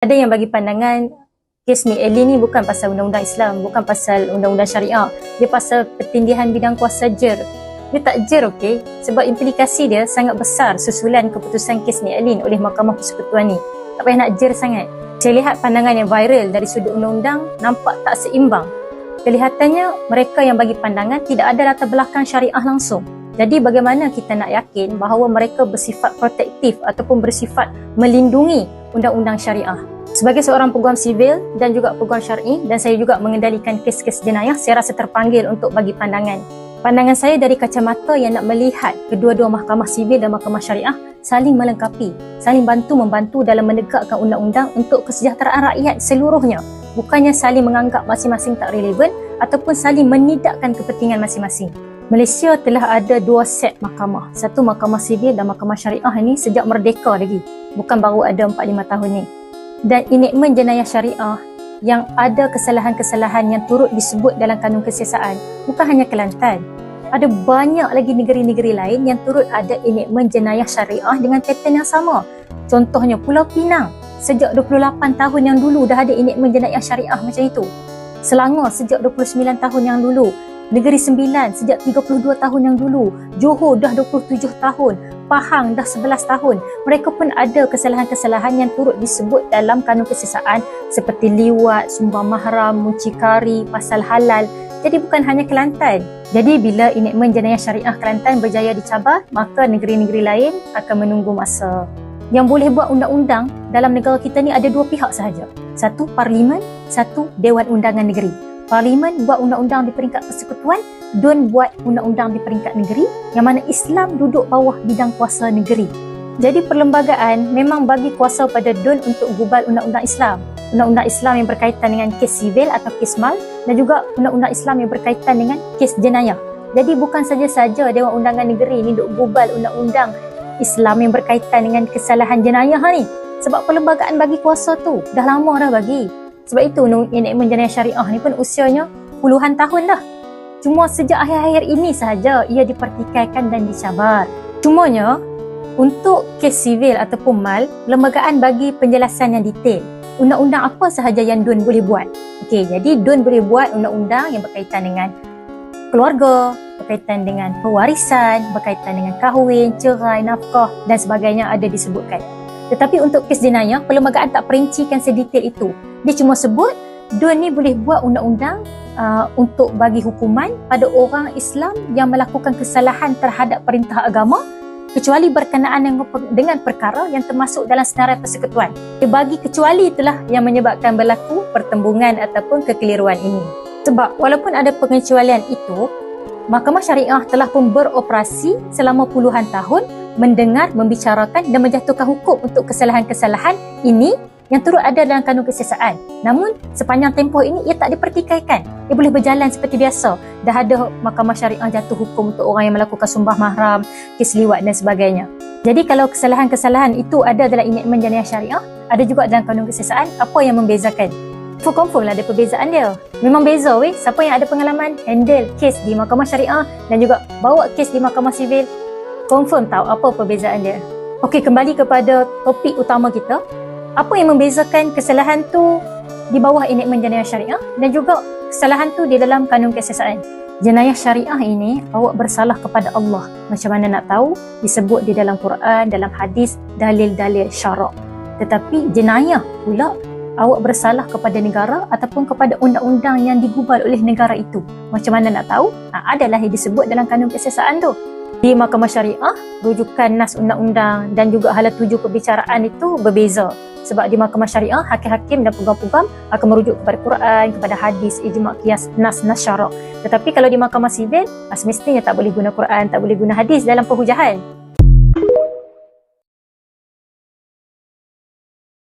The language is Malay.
Ada yang bagi pandangan kes ni Elin ni bukan pasal undang-undang Islam, bukan pasal undang-undang syariah. Dia pasal pertindihan bidang kuasa jer. Dia tak jer, okey? Sebab implikasi dia sangat besar susulan keputusan kes ni Elin oleh Mahkamah Persekutuan ni. Tak payah nak jer sangat. Saya lihat pandangan yang viral dari sudut undang-undang nampak tak seimbang. Kelihatannya mereka yang bagi pandangan tidak ada latar belakang syariah langsung. Jadi bagaimana kita nak yakin bahawa mereka bersifat protektif ataupun bersifat melindungi undang-undang syariah? Sebagai seorang peguam sivil dan juga peguam syar'i, dan saya juga mengendalikan kes-kes jenayah, saya rasa terpanggil untuk bagi pandangan. Pandangan saya dari kacamata yang nak melihat kedua-dua mahkamah sivil dan mahkamah syariah saling melengkapi, saling bantu-membantu dalam menegakkan undang-undang untuk kesejahteraan rakyat seluruhnya. Bukannya saling menganggap masing-masing tak relevan ataupun saling menidakkan kepentingan masing-masing. Malaysia telah ada dua set mahkamah. Satu mahkamah sivil dan mahkamah syariah ini sejak merdeka lagi. Bukan baru ada 4-5 tahun ni. Dan enactment jenayah syariah yang ada kesalahan-kesalahan yang turut disebut dalam kanun kesiasaan bukan hanya Kelantan. Ada banyak lagi negeri-negeri lain yang turut ada enactment jenayah syariah dengan pattern yang sama. Contohnya Pulau Pinang, sejak 28 tahun yang dulu dah ada enactment jenayah syariah macam itu. Selangor sejak 29 tahun yang dulu. Negeri Sembilan sejak 32 tahun yang dulu. Johor dah 27 tahun. Pahang dah 11 tahun. Mereka pun ada kesalahan-kesalahan yang turut disebut dalam kanun kesiasaan seperti liwat, sumbang mahram, mucikari, pasal halal. Jadi bukan hanya Kelantan. Jadi bila enactment jenayah syariah Kelantan berjaya dicabar, maka negeri-negeri lain akan menunggu masa. Yang boleh buat undang-undang dalam negara kita ni ada dua pihak sahaja. Satu Parlimen, satu Dewan Undangan Negeri. Parlimen buat undang-undang di peringkat persekutuan, DUN buat undang-undang di peringkat negeri, yang mana Islam duduk bawah bidang kuasa negeri. Jadi perlembagaan memang bagi kuasa pada DUN untuk gubal undang-undang Islam. Undang-undang Islam yang berkaitan dengan kes sivil atau kes mal, dan juga undang-undang Islam yang berkaitan dengan kes jenayah. Jadi bukan saja-saja Dewan Undangan Negeri ni duk gubal undang-undang Islam yang berkaitan dengan kesalahan jenayah ni. Sebab perlembagaan bagi kuasa tu dah lama dah bagi. Sebab itu enactment jenayah syariah ni pun usianya puluhan tahun dah. Cuma sejak akhir-akhir ini sahaja ia dipertikaikan dan dicabar. Cumanya untuk kes sivil ataupun mal, perlembagaan bagi penjelasan yang detail. Undang-undang apa sahaja yang DUN boleh buat. Okey, jadi DUN boleh buat undang-undang yang berkaitan dengan keluarga, berkaitan dengan pewarisan, berkaitan dengan kahwin, cerai, nafkah dan sebagainya ada disebutkan. Tetapi untuk kes jenayah, perlembagaan tak perincikan sedetail itu. Dia cuma sebut DUN ni boleh buat undang-undang untuk bagi hukuman pada orang Islam yang melakukan kesalahan terhadap perintah agama kecuali berkenaan dengan perkara yang termasuk dalam senarai persekutuan. Dia bagi kecuali itulah yang menyebabkan berlaku pertembungan ataupun kekeliruan ini. Sebab walaupun ada pengecualian itu, Mahkamah Syariah telah pun beroperasi selama puluhan tahun mendengar, membicarakan dan menjatuhkan hukum untuk kesalahan-kesalahan ini yang turut ada dalam kanun kesiasaan. Namun sepanjang tempoh ini ia tak dipertikaikan. Ia boleh berjalan seperti biasa. Dah ada Mahkamah Syariah jatuh hukum untuk orang yang melakukan sumbah mahram, kes liwat dan sebagainya. Jadi kalau kesalahan-kesalahan itu ada dalam enactment jenayah syariah, ada juga dalam kanun kesiasaan, apa yang membezakan? Confirm lah ada perbezaan dia. Memang beza weh. Siapa yang ada pengalaman handle kes di Mahkamah Syariah dan juga bawa kes di Mahkamah Sivil, confirm tahu apa perbezaan dia. Okey, kembali kepada topik utama kita. Apa yang membezakan kesalahan tu di bawah enactment jenayah syariah dan juga kesalahan tu di dalam kanun kesiasaan? Jenayah syariah ini awak bersalah kepada Allah. Macam mana nak tahu? Disebut di dalam Quran, dalam hadis, dalil-dalil syarak. Tetapi jenayah pula awak bersalah kepada negara ataupun kepada undang-undang yang digubal oleh negara itu. Macam mana nak tahu? Adalah yang disebut dalam kanun kesiasaan tu. Di Mahkamah Syariah, rujukan nas undang-undang dan juga hala tuju perbicaraan itu berbeza. Sebab di Mahkamah Syariah, hakim-hakim dan peguam-peguam akan merujuk kepada Quran, kepada hadis, ijma' qiyas, nas syarak. Tetapi kalau di Mahkamah Sivil, semestinya tak boleh guna Quran, tak boleh guna hadis dalam perhujahan.